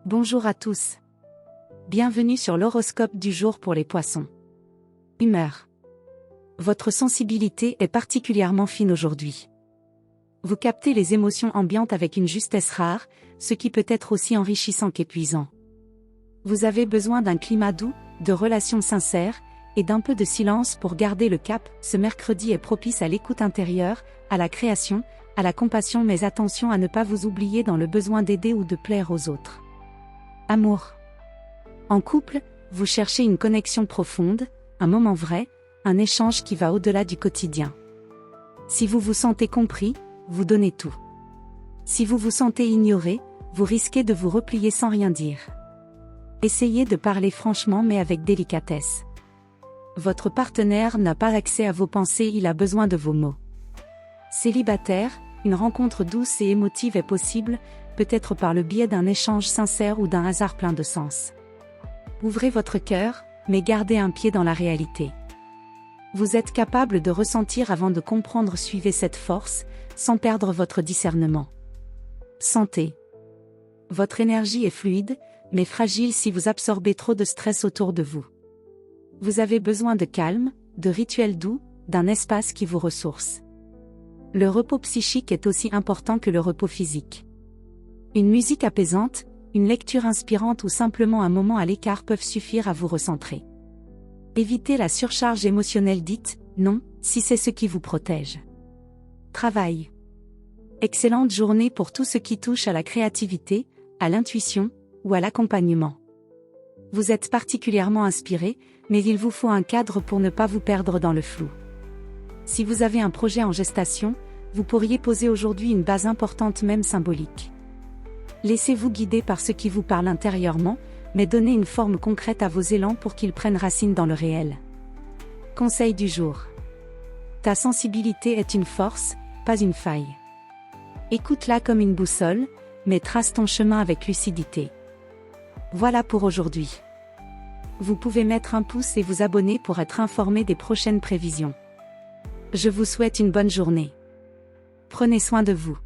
Bonjour à tous. Bienvenue sur l'horoscope du jour pour les poissons. Humeur. Votre sensibilité est particulièrement fine aujourd'hui. Vous captez les émotions ambiantes avec une justesse rare, ce qui peut être aussi enrichissant qu'épuisant. Vous avez besoin d'un climat doux, de relations sincères, et d'un peu de silence pour garder le cap. Ce mercredi est propice à l'écoute intérieure, à la création, à la compassion, mais attention à ne pas vous oublier dans le besoin d'aider ou de plaire aux autres. Amour. En couple, vous cherchez une connexion profonde, un moment vrai, un échange qui va au-delà du quotidien. Si vous vous sentez compris, vous donnez tout. Si vous vous sentez ignoré, vous risquez de vous replier sans rien dire. Essayez de parler franchement mais avec délicatesse. Votre partenaire n'a pas accès à vos pensées, il a besoin de vos mots. Célibataire, une rencontre douce et émotive est possible, peut-être par le biais d'un échange sincère ou d'un hasard plein de sens. Ouvrez votre cœur, mais gardez un pied dans la réalité. Vous êtes capable de ressentir avant de comprendre, suivez cette force, sans perdre votre discernement. Santé. Votre énergie est fluide, mais fragile si vous absorbez trop de stress autour de vous. Vous avez besoin de calme, de rituels doux, d'un espace qui vous ressource. Le repos psychique est aussi important que le repos physique. Une musique apaisante, une lecture inspirante ou simplement un moment à l'écart peuvent suffire à vous recentrer. Évitez la surcharge émotionnelle, dites « non » si c'est ce qui vous protège. Travail. Excellente journée pour tout ce qui touche à la créativité, à l'intuition ou à l'accompagnement. Vous êtes particulièrement inspiré, mais il vous faut un cadre pour ne pas vous perdre dans le flou. Si vous avez un projet en gestation, vous pourriez poser aujourd'hui une base importante, même symbolique. Laissez-vous guider par ce qui vous parle intérieurement, mais donnez une forme concrète à vos élans pour qu'ils prennent racine dans le réel. Conseil du jour. Ta sensibilité est une force, pas une faille. Écoute-la comme une boussole, mais trace ton chemin avec lucidité. Voilà pour aujourd'hui. Vous pouvez mettre un pouce et vous abonner pour être informé des prochaines prévisions. Je vous souhaite une bonne journée. Prenez soin de vous.